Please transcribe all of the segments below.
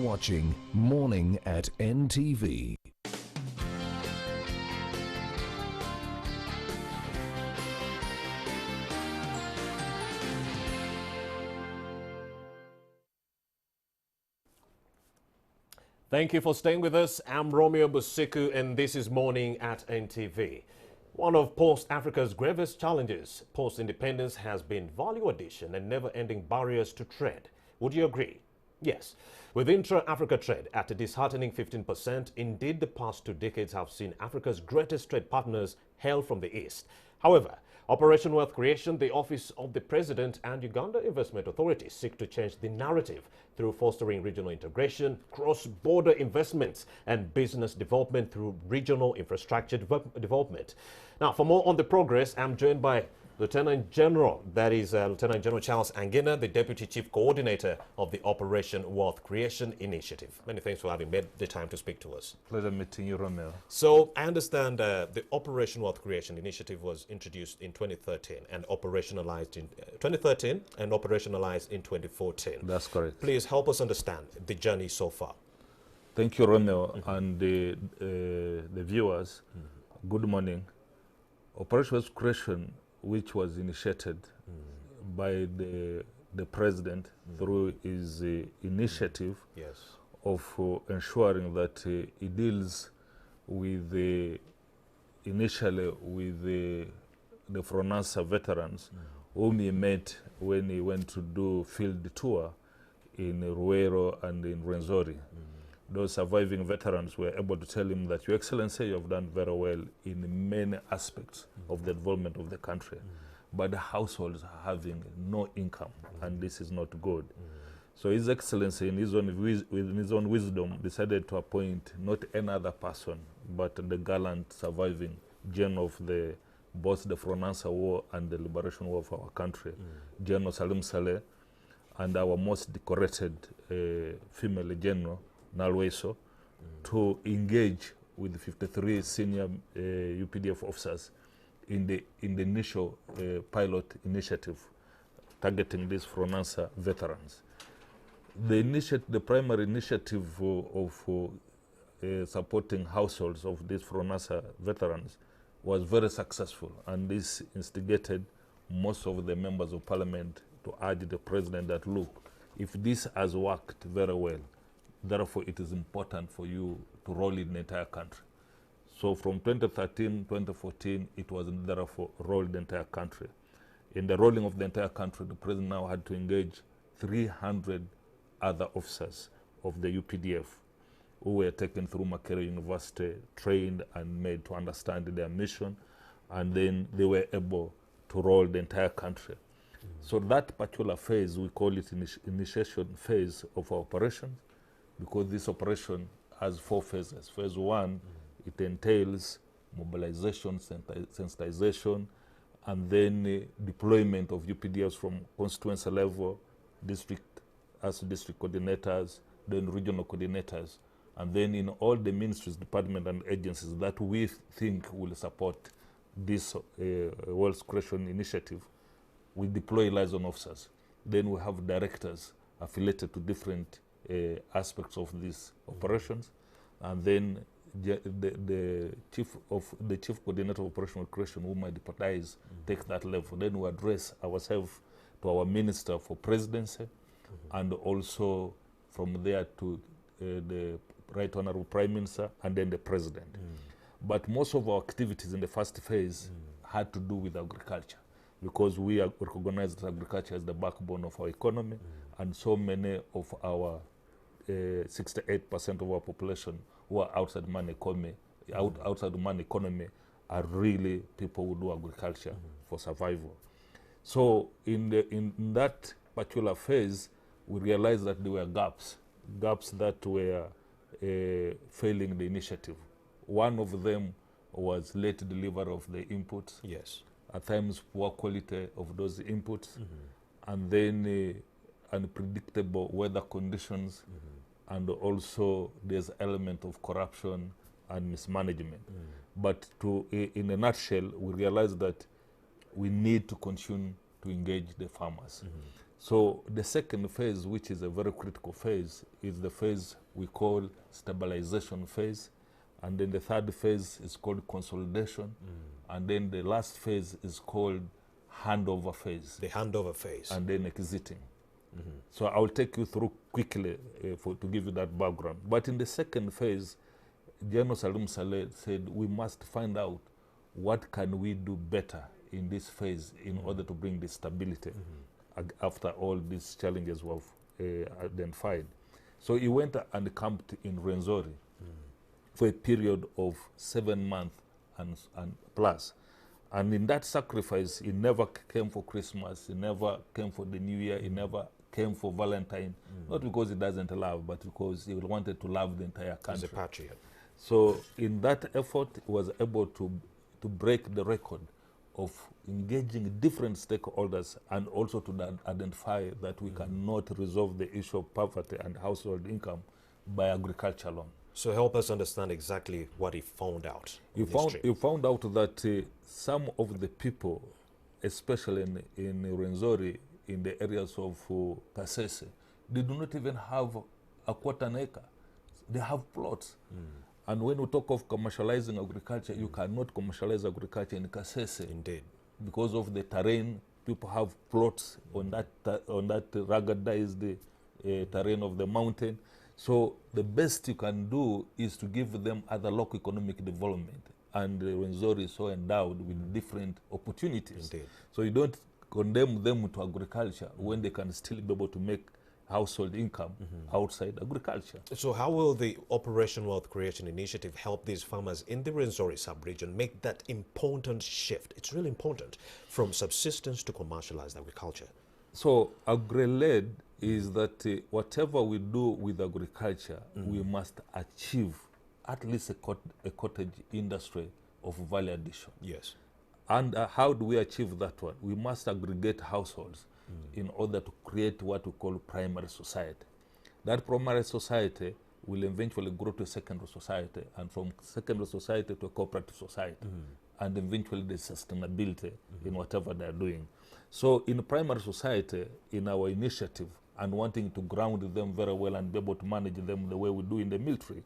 watching Morning at NTV. Thank you for staying with us. I'm Romeo Busiku, and this is Morning at NTV. One of post-Africa's gravest challenges post-independence has been value addition and never-ending barriers to trade. Would you agree? Yes. With intra-Africa trade at a disheartening 15%, indeed the past 2 decades have seen Africa's greatest trade partners hail from the East. However, Operation Wealth Creation, the Office of the President and Uganda Investment Authority seek to change the narrative through fostering regional integration, cross-border investments, and business development through regional infrastructure development. Now, for more on the progress, I'm joined by Lieutenant General, that is Lieutenant General Charles Angina, the Deputy Chief Coordinator of the Operation Wealth Creation Initiative. Many thanks for having made the time to speak to us. Pleasure meeting you, Romeo. So I understand the Operation Wealth Creation Initiative was introduced in 2013 and operationalized in 2014. That's correct. Please help us understand the journey so far. Thank you, Romeo, and the viewers. Good morning. Operation Wealth Creation, which was initiated by the president through his initiative of ensuring that he deals with initially with the Fronasa veterans whom he met when he went to do field tour in Rwenzori and in Rwenzori. Those surviving veterans were able to tell him that, Your Excellency, you have done very well in many aspects of the development of the country, but the households are having no income, and this is not good. So His Excellency, in his own wisdom, decided to appoint not any other person, but the gallant surviving general of both the Fronasa War and the Liberation War of our country, General Salim Saleh, and our most decorated female general, Nalweso, to engage with 53 senior UPDF officers in the initial pilot initiative targeting these Fronasa veterans. The primary initiative of supporting households of these Fronasa veterans was very successful, and this instigated most of the members of parliament to urge the president that, look, if this has worked very well, therefore, it is important for you to roll in the entire country. So from 2013, 2014, it was therefore rolled in the entire country. In the rolling of the entire country, the president now had to engage 300 other officers of the UPDF who were taken through Makerere University, trained and made to understand their mission, and then they were able to roll the entire country. So that particular phase, we call it initiation phase of our operations, because this operation has 4 phases. Phase 1, it entails mobilization, sensitization, and then deployment of UPDFs from constituency level, district as district coordinators, then regional coordinators, and then in all the ministries, departments, and agencies that we think will support this Wealth Creation Initiative, we deploy liaison officers. Then we have directors affiliated to different aspects of these operations, and then the chief coordinator of operational creation, whom I deputize, takes that level. Then we address ourselves to our minister for presidency, and also from there to the Right Honorable Prime Minister, and then the president. But most of our activities in the first phase had to do with agriculture, because we recognize that agriculture is the backbone of our economy, and so many of our 68% of our population who are outside the money economy are really people who do agriculture for survival. So in that particular phase, we realized that there were gaps that were failing the initiative. One of them was late delivery of the inputs. Yes. At times poor quality of those inputs, and then unpredictable weather conditions, and also there's element of corruption and mismanagement. But in a nutshell, we realize that we need to continue to engage the farmers. So the second phase, which is a very critical phase, is the phase we call stabilization phase. And then the third phase is called consolidation. And then the last phase is called handover phase. The handover phase. And then exiting. So I will take you through quickly to give you that background. But in the second phase, General Salim Saleh said we must find out what can we do better in this phase in order to bring the stability after all these challenges were identified. So he went and camped in Rwenzori for a period of 7 months and plus. And in that sacrifice, he never came for Christmas, he never came for the New Year, he never came for Valentine, not because he doesn't love, but because he wanted to love the entire country. He's a patriot. So in that effort, he was able to break the record of engaging different stakeholders and also to identify that we cannot resolve the issue of poverty and household income by agriculture alone. So help us understand exactly what he found out. He found out that some of the people, especially in Rwenzori, in the areas of Kasese, they do not even have a quarter an acre. They have plots. And when we talk of commercializing agriculture, you cannot commercialize agriculture in Kasese. Indeed. Because of the terrain, people have plots on that ruggedized terrain of the mountain. So the best you can do is to give them other local economic development. And Rwenzori is so endowed with different opportunities. Indeed. So you don't condemn them to agriculture when they can still be able to make household income outside agriculture. So how will the Operation Wealth Creation Initiative help these farmers in the Rwenzori sub-region make that important shift? It's really important, from subsistence to commercialized agriculture. So agri-led is that whatever we do with agriculture, we must achieve at least a cottage industry of value addition. Yes. And how do we achieve that one? We must aggregate households in order to create what we call primary society. That primary society will eventually grow to a secondary society, and from secondary society to a cooperative society, and eventually the sustainability in whatever they are doing. So in primary society, in our initiative, and wanting to ground them very well and be able to manage them the way we do in the military,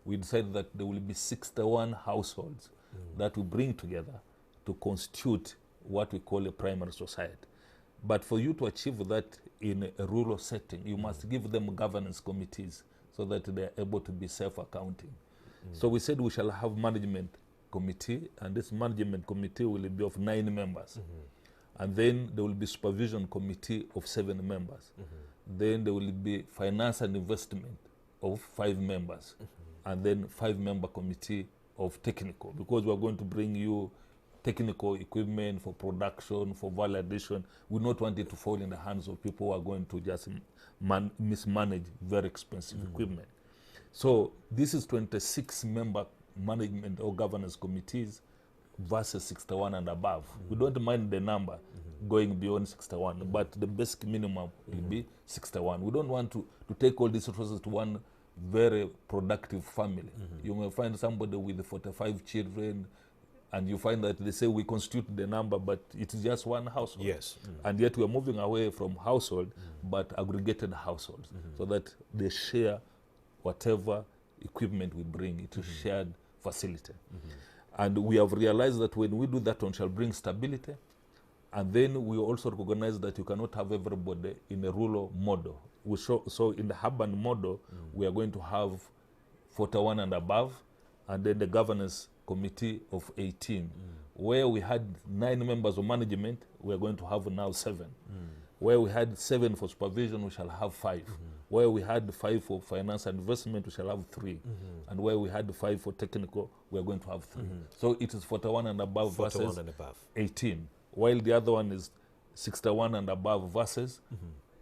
we decided that there will be 61 households that we bring together to constitute what we call a primary society. But for you to achieve that in a rural setting, you must give them governance committees so that they are able to be self-accounting. So we said we shall have management committee, and this management committee will be of 9 members. And then there will be supervision committee of 7 members. Then there will be finance and investment of 5 members. And then 5-member committee of technical, because we are going to bring you technical equipment for production, for value addition. We don't want it to fall in the hands of people who are going to just mismanage very expensive equipment. So this is 26-member management or governance committees versus 61 and above. We don't mind the number going beyond 61, but the basic minimum will be 61. We don't want to take all these resources to one very productive family. You may find somebody with 45 children, and you find that they say we constitute the number, but it's just one household. Yes. And yet we are moving away from household, but aggregated households, so that they share whatever equipment we bring. It is shared facility. And we have realized that when we do that, one shall bring stability. And then we also recognize that you cannot have everybody in a rural model. So in the urban model, we are going to have 41 and above, and then the governance committee of 18. Where we had 9 members of management, we are going to have now 7. Where we had 7 for supervision, we shall have 5. Where we had 5 for finance and investment, we shall have 3. And where we had 5 for technical, we are going to have 3. So it is 41 and above 41 versus and above. 18. While the other one is 61 and above versus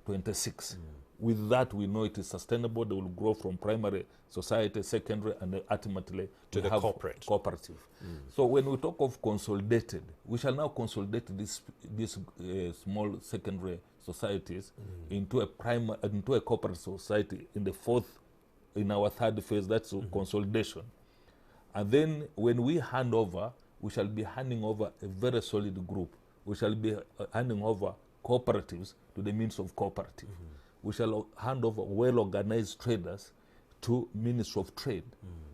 26. With that, we know it is sustainable. They will grow from primary, society, secondary, and ultimately To the cooperative. So when we talk of consolidated, we shall now consolidate these small secondary societies into a cooperative society in our third phase. That's consolidation. And then when we hand over, we shall be handing over a very solid group. We shall be handing over cooperatives to the means of cooperative. We shall hand over well-organized traders to Ministry of Trade.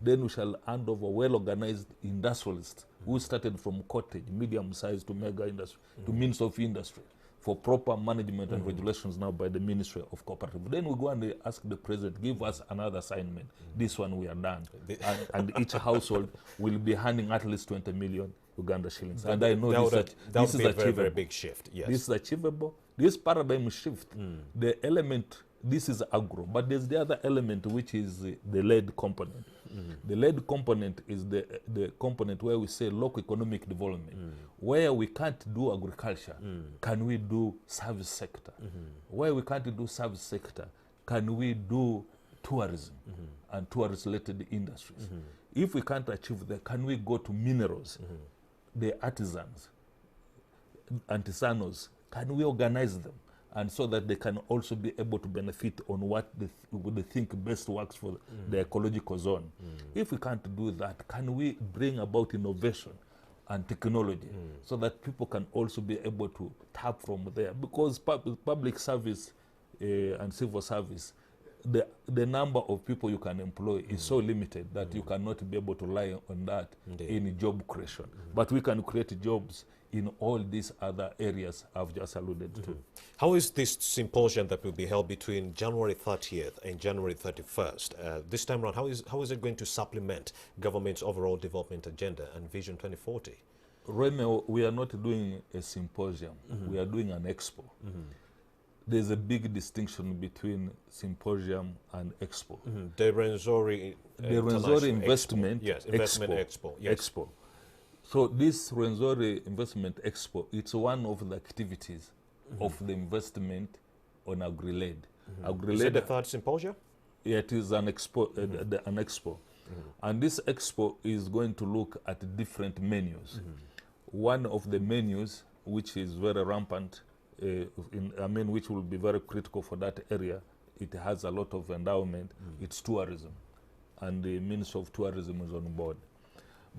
Then we shall hand over well-organized industrialists who started from cottage, medium-sized to mega industry, to Ministry of Industry, for proper management and regulations now by the Ministry of Cooperative. Then we go and ask the President, give us another assignment. This one we are done. And each household will be handing at least 20 million Uganda shillings. And I know this is achievable. Very, very big shift, yes. This is achievable. This paradigm shift, the element, this is agro, but there's the other element which is the lead component. The lead component is the component where we say local economic development. Where we can't do agriculture, can we do service sector? Where we can't do service sector, can we do tourism and tourist-related industries? If we can't achieve that, can we go to minerals, the artisans, artisanos, can we organize them? And so that they can also be able to benefit on what they think best works for the ecological zone. If we can't do that, can we bring about innovation and technology so that people can also be able to tap from there? Because public service and civil service, the number of people you can employ is so limited that you cannot be able to rely on that in job creation. But we can create jobs in all these other areas I've just alluded to. How is this symposium that will be held between January 30th and January 31st? This time around, how is it going to supplement government's overall development agenda and Vision 2040? Remy, we are not doing a symposium. We are doing an expo. There's a big distinction between symposium and expo. The Rwenzori Investment Expo. Yes. Expo. So this Rwenzori Investment Expo, it's one of the activities of the investment on agri-led. Is it the third symposium? Yeah, it is an expo. An expo. And this expo is going to look at different menus. One of the menus, which is very rampant, which will be very critical for that area, it has a lot of endowment, it's tourism. And the Ministry of Tourism is on board.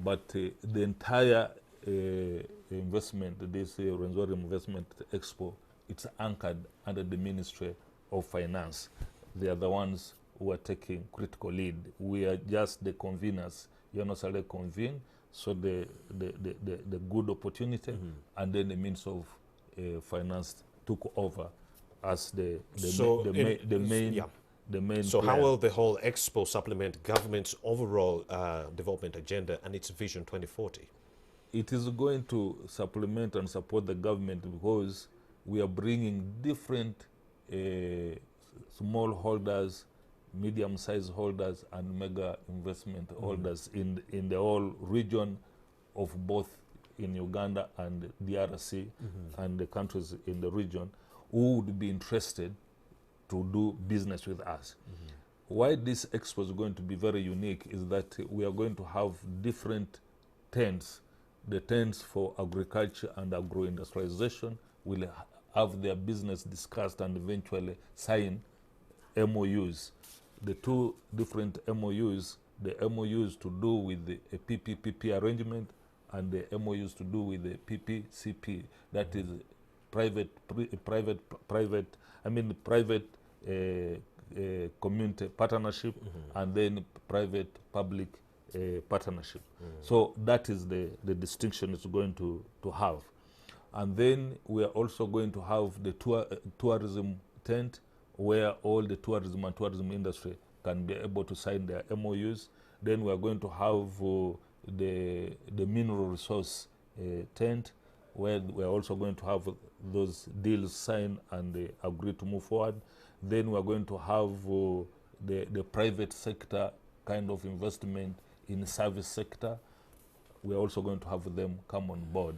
But the entire investment, this Rwenzori Investment Expo, it's anchored under the Ministry of Finance. They are the ones who are taking critical lead. We are just the conveners. You're not allowed to convene, so the good opportunity, and then the means of finance took over as the main. So how will the whole expo supplement government's overall development agenda and its Vision 2040? It is going to supplement and support the government because we are bringing different small holders, medium-sized holders, and mega investment holders in the whole region of both in Uganda and DRC and the countries in the region who would be interested to do business with us. Why this expo is going to be very unique is that we are going to have different tents. The tents for agriculture and agro-industrialization will have their business discussed and eventually sign MOUs. The two different MOUs, the MOUs to do with the PPPP arrangement and the MOUs to do with the PPCP, that is private community partnership and then private-public partnership. So that is the distinction it's going to have. And then we are also going to have the tourism tent where all the tourism and tourism industry can be able to sign their MOUs. Then we are going to have the mineral resource tent where we are also going to have those deals signed and agree to move forward. Then we are going to have the private sector kind of investment in the service sector. We are also going to have them come on board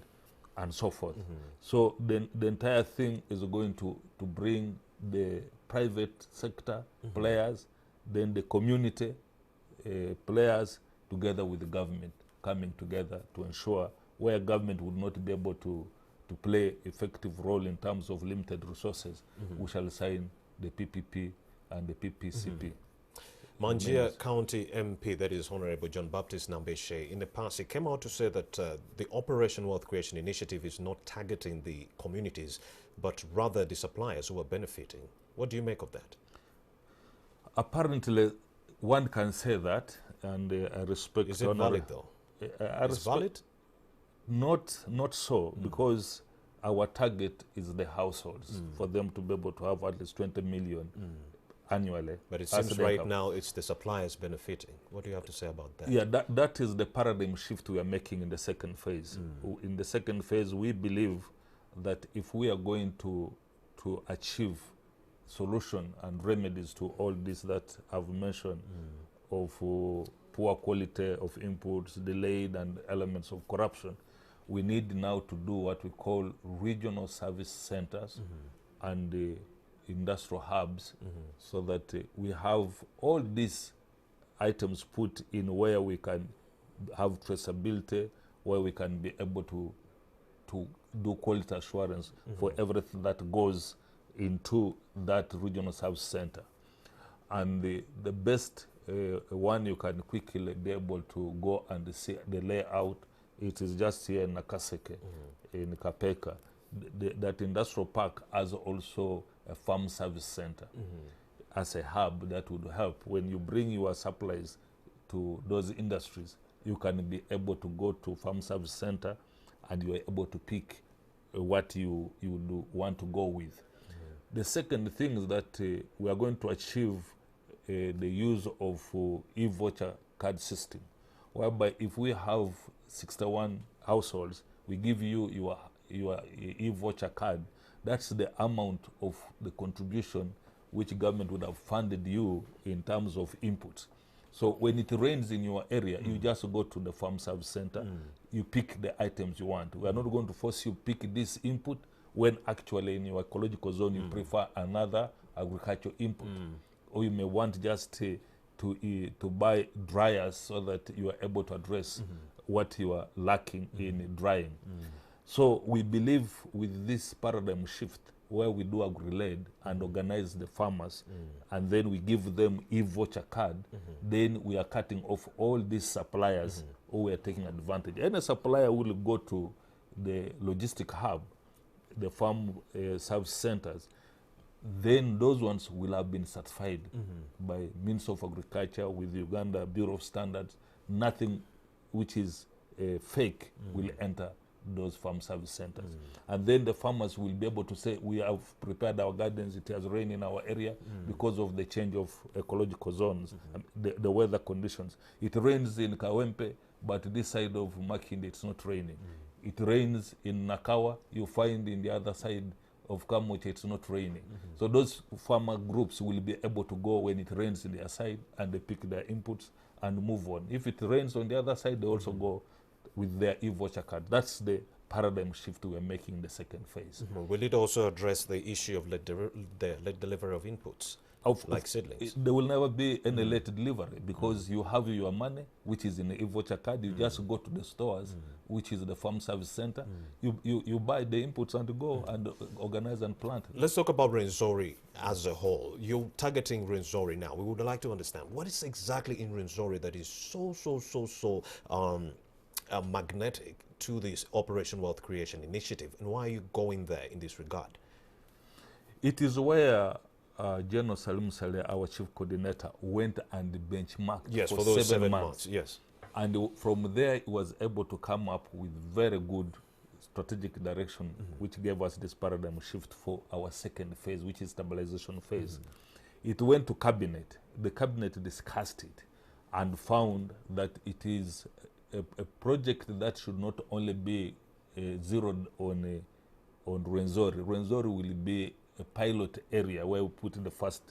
and so forth. So the entire thing is going to bring the private sector players, then the community players together with the government, coming together to ensure where government would not be able to play effective role in terms of limited resources, we shall sign the PPP and the PPCP. Manjia County MP, that is Honorable John Baptist Nambeshe, in the past he came out to say that the Operation Wealth Creation Initiative is not targeting the communities, but rather the suppliers who are benefiting. What do you make of that? Apparently, one can say that, and I respect... Is it valid though? Is valid? Not so, because our target is the households, for them to be able to have at least 20 million annually. But it seems right now it's the suppliers benefiting. What do you have to say about that? Yeah, that is the paradigm shift we are making in the second phase. In the second phase, we believe that if we are going to achieve solution and remedies to all this that I've mentioned, of poor quality of inputs, delayed and elements of corruption, we need now to do what we call regional service centers and industrial hubs, so that we have all these items put in where we can have traceability, where we can be able to do quality assurance for everything that goes into that regional service center. And the best one you can quickly be able to go and see the layout, it is just here in Nakaseke, in Kapeka. That industrial park has also a farm service center as a hub that would help. When you bring your supplies to those industries, you can be able to go to farm service center and you are able to pick what you do want to go with. The second thing is that we are going to achieve the use of e-voucher card system, whereby if we have 61 households, we give you your e-voucher card. That's the amount of the contribution which government would have funded you in terms of inputs. So when it rains in your area, you just go to the farm service center, you pick the items you want. We are not going to force you pick this input when actually in your ecological zone you prefer another agricultural input. Or you may want just to buy dryers so that you are able to address what you are lacking in drying. So we believe with this paradigm shift, where we do agri-led and organize the farmers, and then we give them e-voucher card, then we are cutting off all these suppliers who are taking advantage. Any supplier will go to the logistic hub, the farm service centers, then those ones will have been certified by means of agriculture with Uganda Bureau of Standards. Nothing which is fake will enter those farm service centers. And then the farmers will be able to say, we have prepared our gardens, it has rained in our area because of the change of ecological zones, the weather conditions. It rains in Kawempe, but this side of Makinde it's not raining. It rains in Nakawa, you find in the other side of Kamuche it's not raining. So those farmer groups will be able to go when it rains in their side and they pick their inputs and move on. If it rains on the other side, they also go with their e-voucher card. That's the paradigm shift we're making in the second phase. Will it also address the issue of late delivery of inputs, like seedlings? There will never be any late delivery, because you have your money, which is in the e-voucher card. You just go to the stores, which is the farm service center. You buy the inputs and go and organize and plant. Let's talk about Rwenzori as a whole. You're targeting Rwenzori now. We would like to understand what is exactly in Rwenzori that is so magnetic to this Operation Wealth Creation Initiative, and why are you going there in this regard? It is where General Salim Saleh, our chief coordinator, went and benchmarked for those 7 months. Yes. And from there, he was able to come up with very good strategic direction, which gave us this paradigm shift for our second phase, which is stabilization phase. It went to cabinet. The cabinet discussed it and found that it is a project that should not only be zeroed on Rwenzori. Rwenzori will be a pilot area where we put in the first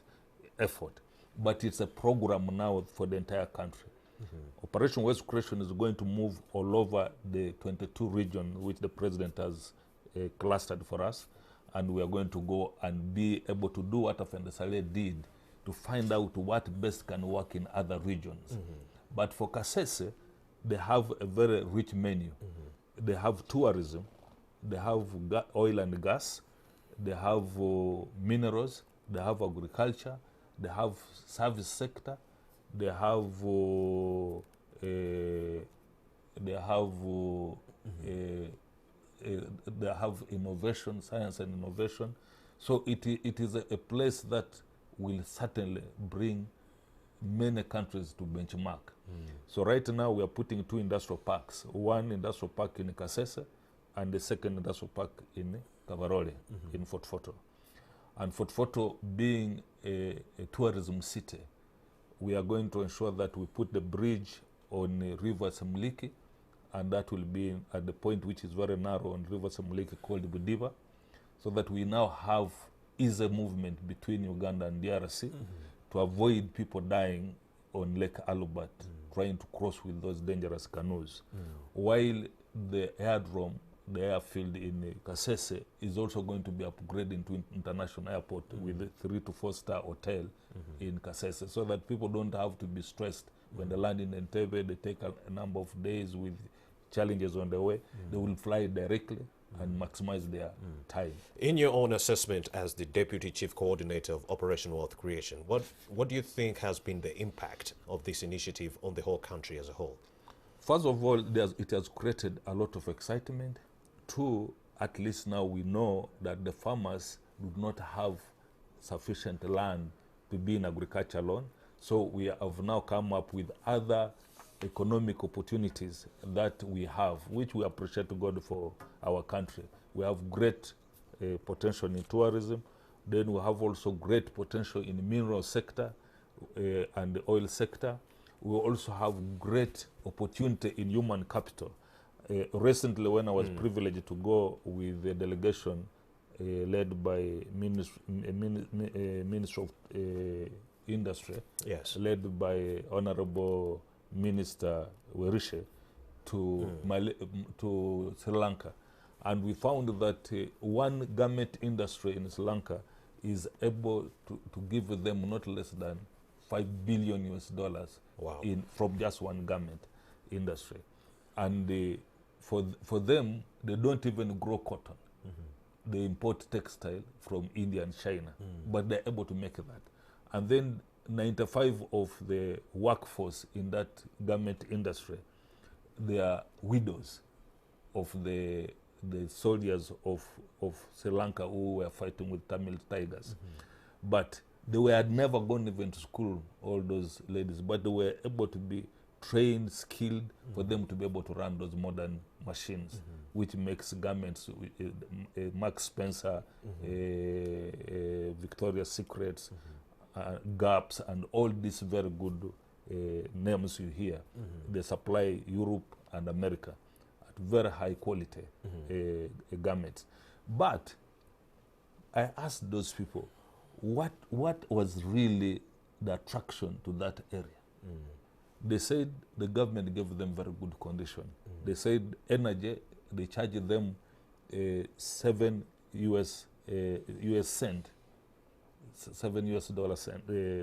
effort, but it's a program now for the entire country. Operation Wealth Creation is going to move all over the 22 regions which the president has clustered for us, and we are going to go and be able to do what Afenda Saleh did to find out what best can work in other regions. But for Kasese, they have a very rich menu. They have tourism, they have oil and gas, they have minerals, they have agriculture, they have service sector, They have they have they have innovation, science and innovation. So it is a place that will certainly bring many countries to benchmark. So right now we are putting 2 industrial parks, one industrial park in Kasese and the second industrial park in Kavarole, in Fort Photo. And Fort Photo being a tourism city, we are going to ensure that we put the bridge on River Semliki, and that will be at the point which is very narrow on River Semliki called Budiba, so that we now have easy movement between Uganda and DRC to avoid people dying on Lake Albert trying to cross with those dangerous canoes. While the aerodrome, the airfield in Kasese is also going to be upgraded into international airport with a 3 to 4 star hotel in Kasese, so that people don't have to be stressed when they land in Entebbe. They take a number of days with challenges on the way. They will fly directly and maximize their time. In your own assessment as the Deputy Chief Coordinator of Operation Wealth Creation, what do you think has been the impact of this initiative on the whole country as a whole? First of all, it has created a lot of excitement. 2, at least now we know that the farmers do not have sufficient land to be in agriculture alone. So we have now come up with other economic opportunities that we have, which we appreciate to God for our country. We have great potential in tourism. Then we have also great potential in the mineral sector and the oil sector. We also have great opportunity in human capital. Recently, when I was privileged to go with a delegation led by Minister of Industry, yes, led by Honorable Minister Werishe to Sri Lanka, and we found that one garment industry in Sri Lanka is able to give them not less than $5 billion wow, from just one garment industry. And for them, they don't even grow cotton. They import textile from India and China, but they're able to make that. And then 95 of the workforce in that garment industry, they are widows of the soldiers of Sri Lanka who were fighting with Tamil Tigers. But they had never gone even to school, all those ladies, but they were able to be trained, skilled, for them to be able to run those modern machines, which makes garments, Mark Spencer, Victoria's Secrets, Gaps, and all these very good names you hear. They supply Europe and America at very high quality garments. But I asked those people, what was really the attraction to that area? They said the government gave them very good condition. They said energy, they charge them 7 US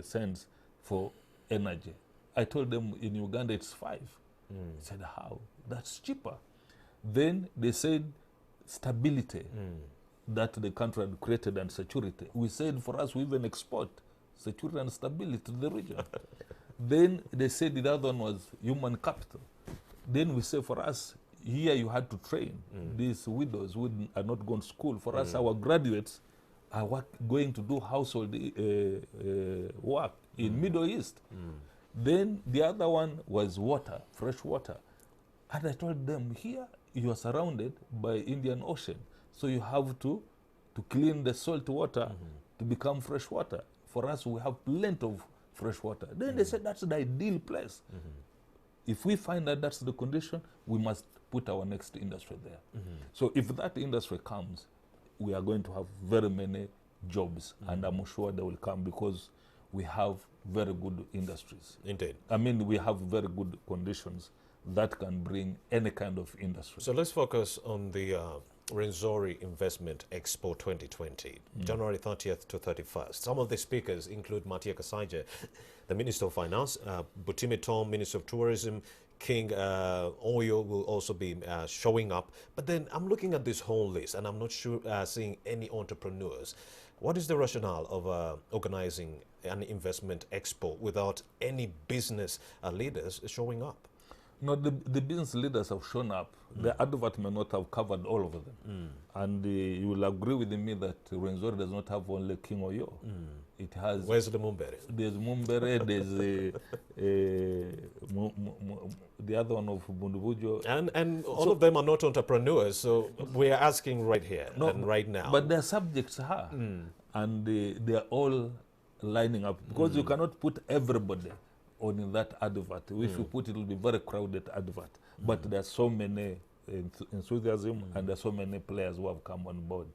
cents for energy. I told them in Uganda it's 5. They said, how? That's cheaper. Then they said stability that the country had created and security. We said for us, we even export security and stability to the region. Then they said the other one was human capital. Then we say for us, here you had to train these widows who are not going to school. For us, our graduates are going to do household work in Middle East. Then the other one was water, fresh water. And I told them, here you are surrounded by Indian Ocean. So you have to clean the salt water to become fresh water. For us, we have plenty of fresh water. Then they said that's the ideal place. If we find that that's the condition, we must put our next industry there. So if that industry comes, we are going to have very many jobs, and I'm sure they will come because we have very good industries. Indeed. I mean, we have very good conditions that can bring any kind of industry. So let's focus on the Rwenzori Investment Expo 2020, January 30th to 31st. Some of the speakers include Matia Kasaija, the Minister of Finance, Butime Tom, Minister of Tourism, King Oyo will also be showing up. But then I'm looking at this whole list and I'm not sure seeing any entrepreneurs. What is the rationale of organizing an investment expo without any business leaders showing up? No, the business leaders have shown up. The advert may not have covered all of them. And you will agree with me that Rwenzori does not have only King Oyo. It has... Where's the Mumbere? There's Mumbere, there's the other one of Bundubujo. And all of them are not entrepreneurs, so we are asking right here and right now. But their subjects are. And they are all lining up. Because you cannot put everybody on that advert. If you put it, will be very crowded advert. But there are so many enthusiasm and there are so many players who have come on board.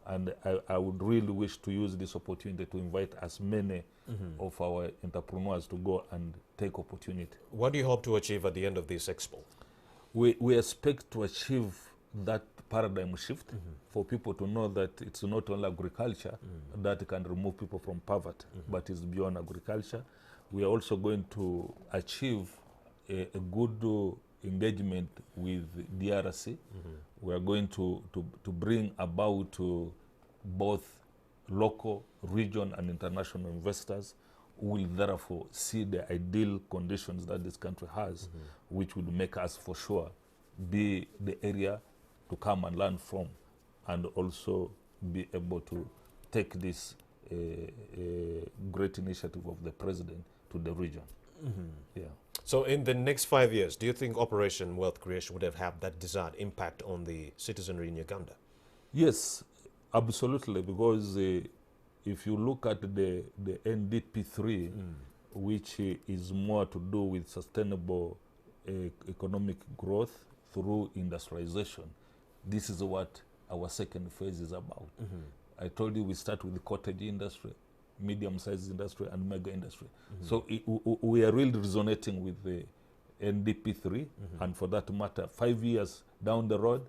And I would really wish to use this opportunity to invite as many of our entrepreneurs to go and take opportunity. What do you hope to achieve at the end of this expo? We expect to achieve that paradigm shift for people to know that it's not only agriculture that can remove people from poverty, but it's beyond agriculture. We are also going to achieve a good engagement with DRC. We are going to bring about both local, region, and international investors who will therefore see the ideal conditions that this country has, which would make us for sure be the area to come and learn from, and also be able to take this great initiative of the president to the region. Yeah. So in the next 5 years, do you think Operation Wealth Creation would have had that desired impact on the citizenry in Uganda? Yes, absolutely, because if you look at the NDP3, which is more to do with sustainable economic growth through industrialization, this is what our second phase is about. I told you we start with the cottage industry, medium-sized industry, and mega industry. So we are really resonating with the NDP3, and for that matter, 5 years down the road,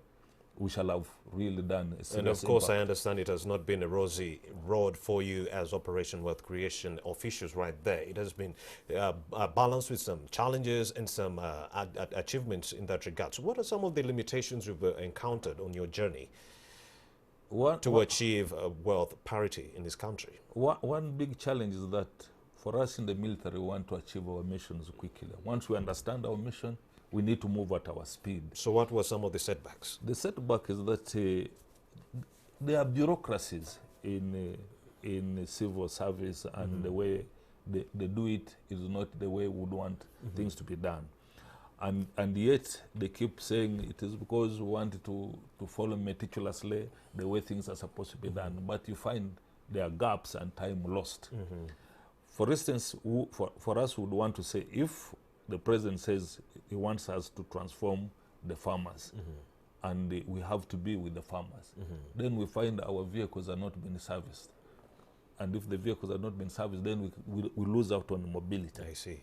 we shall have really done a serious And of course, impact. I understand it has not been a rosy road for you as Operation Wealth Creation officials right there. It has been balanced with some challenges and some achievements in that regard. So what are some of the limitations you've encountered on your journey to achieve wealth parity in this country? One big challenge is that for us in the military, we want to achieve our missions quickly. Once we understand our mission, we need to move at our speed. So what were some of the setbacks? The setback is that there are bureaucracies in civil service, and the way they do it is not the way we would want things to be done. And yet they keep saying it is because we want to follow meticulously the way things are supposed to be done. But you find there are gaps and time lost. For instance, for us, we would want to say, if the president says he wants us to transform the farmers, and we have to be with the farmers, then we find our vehicles are not being serviced. And if the vehicles are not being serviced, then we lose out on mobility. I see.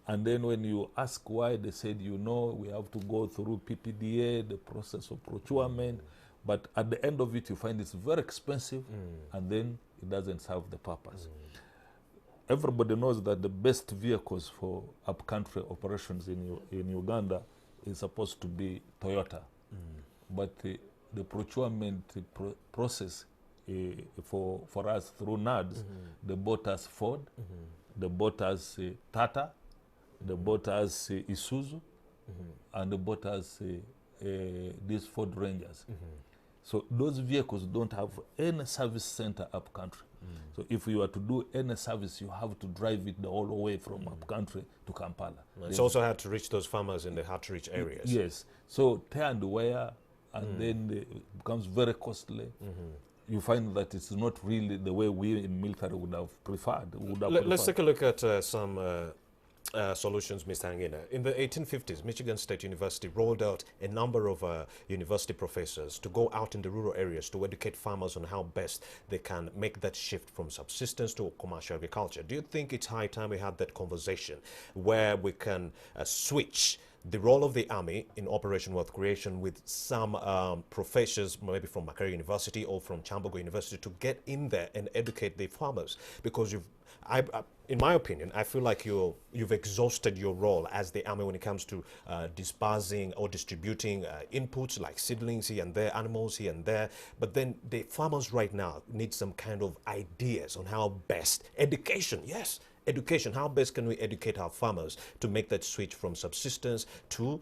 And then when you ask why, they said, we have to go through PPDA, the process of procurement, but at the end of it, you find it's very expensive, and then it doesn't serve the purpose. Everybody knows that the best vehicles for up-country operations in Uganda is supposed to be Toyota. But the procurement process for us through NADS, they bought us Ford, they bought us Tata, they bought us Isuzu, and they bought us these Ford Rangers. So those vehicles don't have any service center up country. So if you are to do any service, you have to drive it the whole way from up country to Kampala. It's also hard to reach those farmers in the hard-to-reach areas. Yes. So tear and wear, and then it becomes very costly. You find that it's not really the way we in military would have preferred. Let's take a look at some solutions, Mr. Angina. In the 1850s, Michigan State University rolled out a number of university professors to go out in the rural areas to educate farmers on how best they can make that shift from subsistence to commercial agriculture. Do you think it's high time we had that conversation where we can switch the role of the army in Operation Wealth Creation with some professors, maybe from Makerere University or from Chambogo University, to get in there and educate the farmers. Because in my opinion, I feel like you've exhausted your role as the army when it comes to dispersing or distributing inputs like seedlings here and there, animals here and there. But then the farmers right now need some kind of ideas on how best education, yes, education. How best can we educate our farmers to make that switch from subsistence to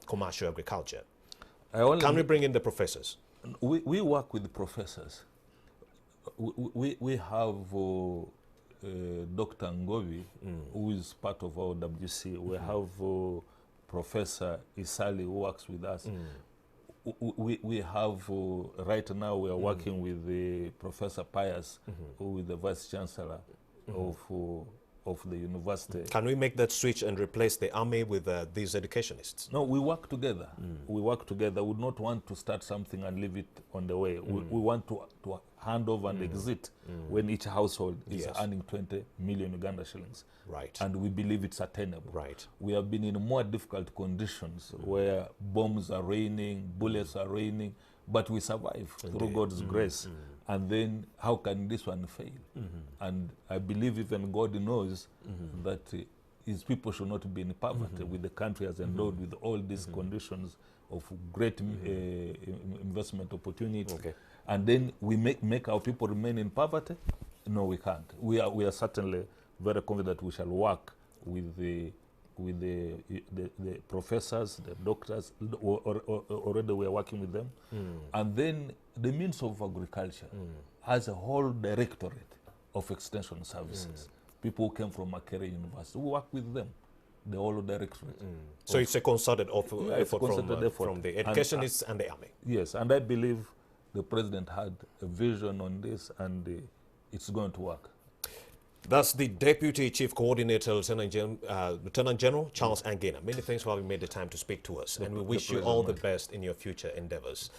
commercial agriculture? Can we bring in the professors? We work with the professors. We have Dr. Ngovi, who is part of our WC. We have Professor Isali, who works with us. We have, right now, we are working with Professor Pius, who is the Vice Chancellor of the university. Can we make that switch and replace the army with these educationists? No, we work together. We work together. We would not want to start something and leave it on the way. We want to hand over and exit when each household is earning 20 million Uganda shillings. Right. And we believe it's attainable. Right. We have been in more difficult conditions where bombs are raining, bullets are raining, but we survive through God's grace. And then how can this one fail? And I believe even God knows that his people should not be in poverty with the country as endowed with all these conditions of great investment opportunity. Okay. And then we make our people remain in poverty? No, we can't. We are certainly very confident we shall work with the professors, the doctors. Already we are working with them. And then the means of agriculture has a whole directorate of extension services. People who came from Makerere University, we work with them, the whole directorate. So it's a concerted effort from the educationists and the army. Yes, and I believe the president had a vision on this, and it's going to work. That's the Deputy Chief Coordinator, Lieutenant General Charles Angena. Many thanks for having made the time to speak to us, and we wish you all the best in your future endeavors.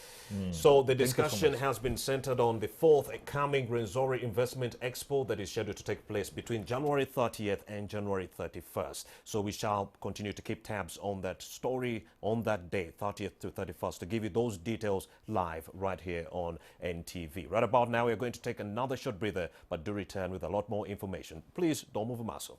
So the discussion has been centered on the forthcoming Rwenzori Investment Expo that is scheduled to take place between January 30th and January 31st. So we shall continue to keep tabs on that story on that day, 30th to 31st, to give you those details live right here on NTV. Right about now, we're going to take another short breather, but do return with a lot more information. Please don't move a muscle.